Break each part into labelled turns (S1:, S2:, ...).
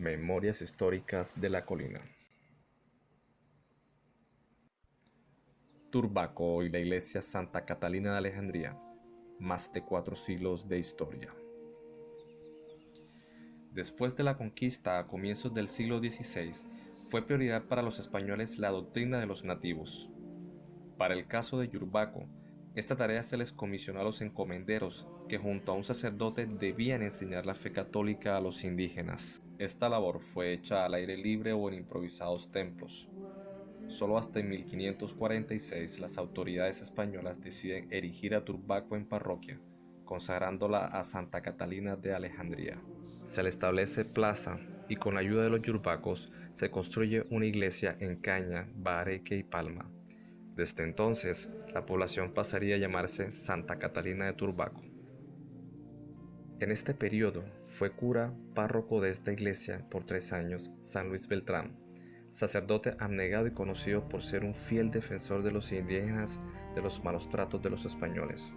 S1: Memorias históricas de la colina. Turbaco y la iglesia Santa Catalina de Alejandría, más de 4 siglos de historia. Después de la conquista a comienzos del siglo XVI, fue prioridad para los españoles la doctrina de los nativos. Para el caso de Yurbaco, esta tarea se les comisionó a los encomenderos, que junto a un sacerdote debían enseñar la fe católica a los indígenas. Esta labor fue hecha al aire libre o en improvisados templos. Solo hasta en 1546 las autoridades españolas deciden erigir a Turbaco en parroquia, consagrándola a Santa Catalina de Alejandría. Se le establece plaza y con la ayuda de los yurbacos se construye una iglesia en caña, bareque y palma. Desde entonces, la población pasaría a llamarse Santa Catalina de Turbaco. En este periodo fue cura párroco de esta iglesia por 3 años San Luis Beltrán, sacerdote abnegado y conocido por ser un fiel defensor de los indígenas de los malos tratos de los españoles.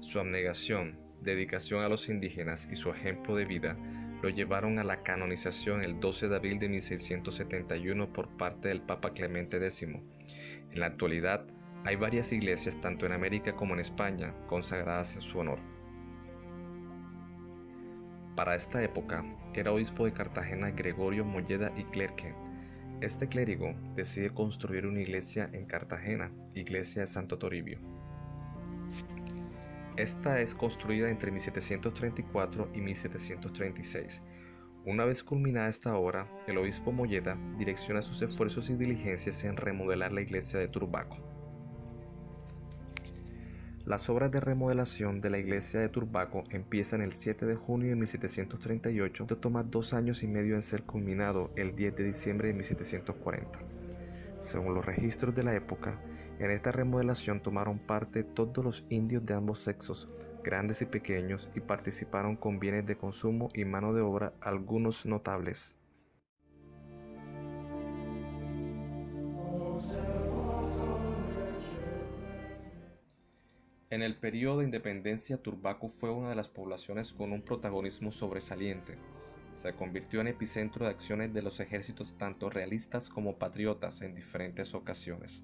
S1: Su abnegación, dedicación a los indígenas y su ejemplo de vida lo llevaron a la canonización el 12 de abril de 1671 por parte del Papa Clemente X. En la actualidad, hay varias iglesias tanto en América como en España consagradas en su honor. Para esta época, era obispo de Cartagena Gregorio Molleda y Clerque. Este clérigo decide construir una iglesia en Cartagena, iglesia de Santo Toribio. Esta es construida entre 1734 y 1736. Una vez culminada esta obra, el obispo Molleda direcciona sus esfuerzos y diligencias en remodelar la iglesia de Turbaco. Las obras de remodelación de la iglesia de Turbaco empiezan el 7 de junio de 1738 y toma 2 años y medio en ser culminado el 10 de diciembre de 1740. Según los registros de la época, en esta remodelación tomaron parte todos los indios de ambos sexos, grandes y pequeños, y participaron con bienes de consumo y mano de obra algunos notables. En el periodo de independencia, Turbaco fue una de las poblaciones con un protagonismo sobresaliente. Se convirtió en epicentro de acciones de los ejércitos tanto realistas como patriotas en diferentes ocasiones.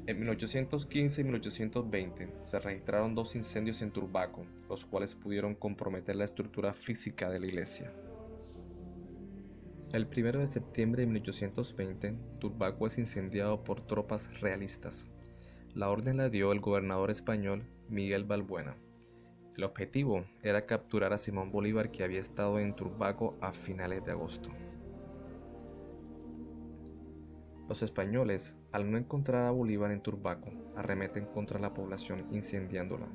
S1: En 1815 y 1820 se registraron 2 incendios en Turbaco, los cuales pudieron comprometer la estructura física de la iglesia. El 1 de septiembre de 1820, Turbaco es incendiado por tropas realistas. La orden la dio el gobernador español Miguel Balbuena. El objetivo era capturar a Simón Bolívar, que había estado en Turbaco a finales de agosto. Los españoles, al no encontrar a Bolívar en Turbaco, arremeten contra la población incendiándola.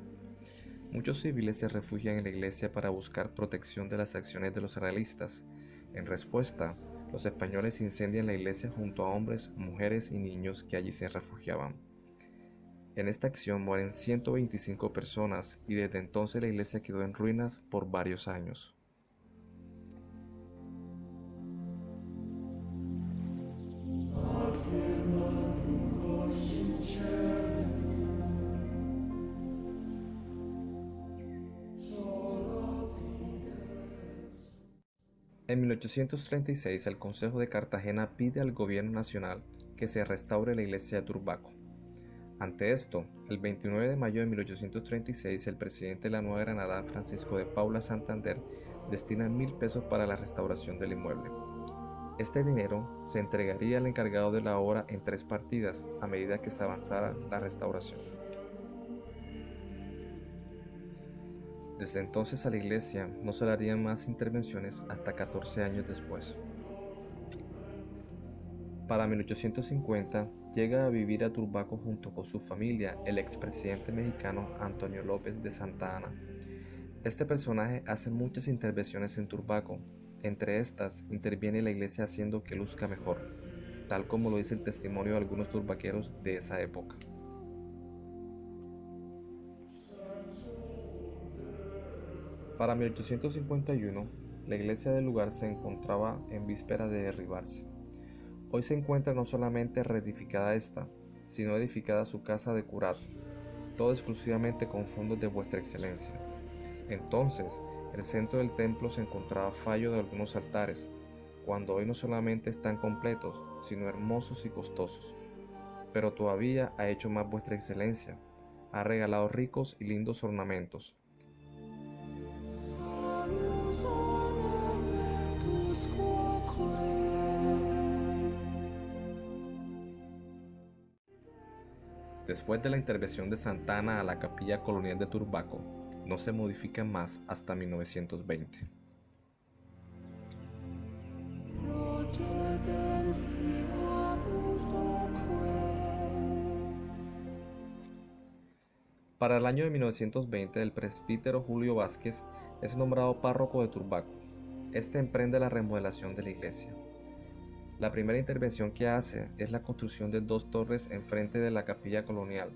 S1: Muchos civiles se refugian en la iglesia para buscar protección de las acciones de los realistas. En respuesta, los españoles incendian la iglesia junto a hombres, mujeres y niños que allí se refugiaban. En esta acción mueren 125 personas y desde entonces la iglesia quedó en ruinas por varios años. En 1836 el Consejo de Cartagena pide al gobierno nacional que se restaure la iglesia de Turbaco. Ante esto, el 29 de mayo de 1836 el presidente de la Nueva Granada, Francisco de Paula Santander, destina 1.000 pesos para la restauración del inmueble. Este dinero se entregaría al encargado de la obra en 3 partidas a medida que se avanzara la restauración. Desde entonces a la iglesia no se le harían más intervenciones hasta 14 años después. Para 1850 llega a vivir a Turbaco junto con su familia el expresidente mexicano Antonio López de Santa Anna. Este personaje hace muchas intervenciones en Turbaco. Entre estas, interviene la iglesia haciendo que luzca mejor, tal como lo dice el testimonio de algunos turbaqueros de esa época. Para 1851, la iglesia del lugar se encontraba en víspera de derribarse. Hoy se encuentra no solamente reedificada esta, sino edificada su casa de curato, todo exclusivamente con fondos de vuestra excelencia. Entonces, El centro del templo se encontraba fallo de algunos altares, cuando hoy no solamente están completos, sino hermosos y costosos. Pero todavía ha hecho más vuestra excelencia, ha regalado ricos y lindos ornamentos. Después de la intervención de Santa Ana a la capilla colonial de Turbaco, no se modifica más hasta 1920. Para el año de 1920, el presbítero Julio Vázquez es nombrado párroco de Turbaco. Este emprende la remodelación de la iglesia. La primera intervención que hace es la construcción de 2 torres enfrente de la capilla colonial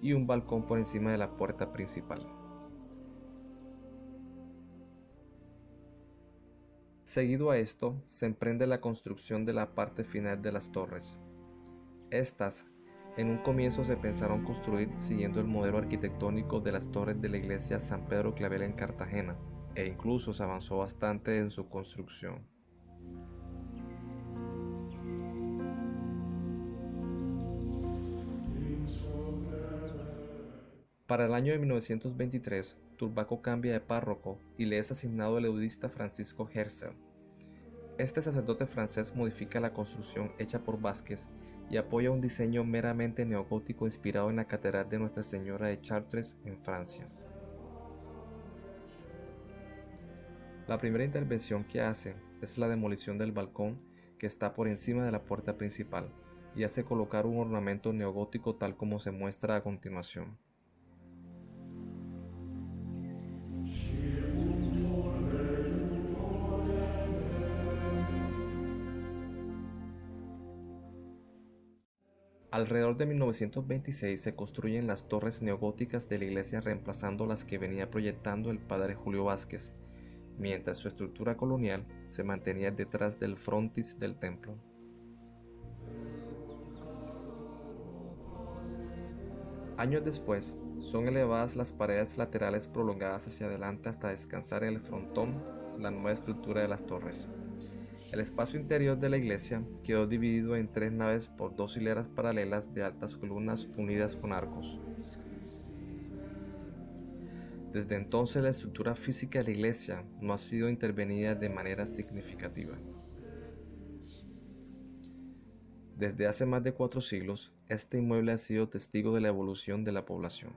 S1: y un balcón por encima de la puerta principal. Seguido a esto, se emprende la construcción de la parte final de las torres. Estas, en un comienzo se pensaron construir siguiendo el modelo arquitectónico de las torres de la iglesia San Pedro Clavel en Cartagena, e incluso se avanzó bastante en su construcción. Para el año de 1923, Turbaco cambia de párroco y le es asignado el eudista Francisco Herzl. Este sacerdote francés modifica la construcción hecha por Vázquez y apoya un diseño meramente neogótico inspirado en la Catedral de Nuestra Señora de Chartres en Francia. La primera intervención que hace es la demolición del balcón que está por encima de la puerta principal y hace colocar un ornamento neogótico tal como se muestra a continuación. Alrededor de 1926 se construyen las torres neogóticas de la iglesia reemplazando las que venía proyectando el padre Julio Vázquez, mientras su estructura colonial se mantenía detrás del frontis del templo. Años después, son elevadas las paredes laterales prolongadas hacia adelante hasta descansar en el frontón la nueva estructura de las torres. El espacio interior de la iglesia quedó dividido en 3 naves por 2 hileras paralelas de altas columnas unidas con arcos. Desde entonces la estructura física de la iglesia no ha sido intervenida de manera significativa. Desde hace más de 4 siglos, este inmueble ha sido testigo de la evolución de la población.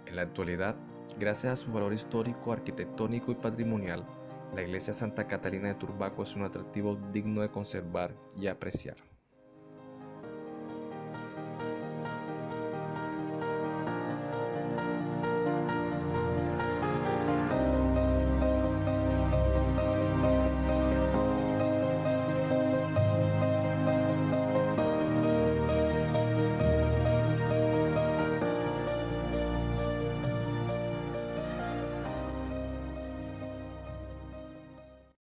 S1: En la actualidad, gracias a su valor histórico, arquitectónico y patrimonial, la iglesia Santa Catalina de Turbaco es un atractivo digno de conservar y apreciar.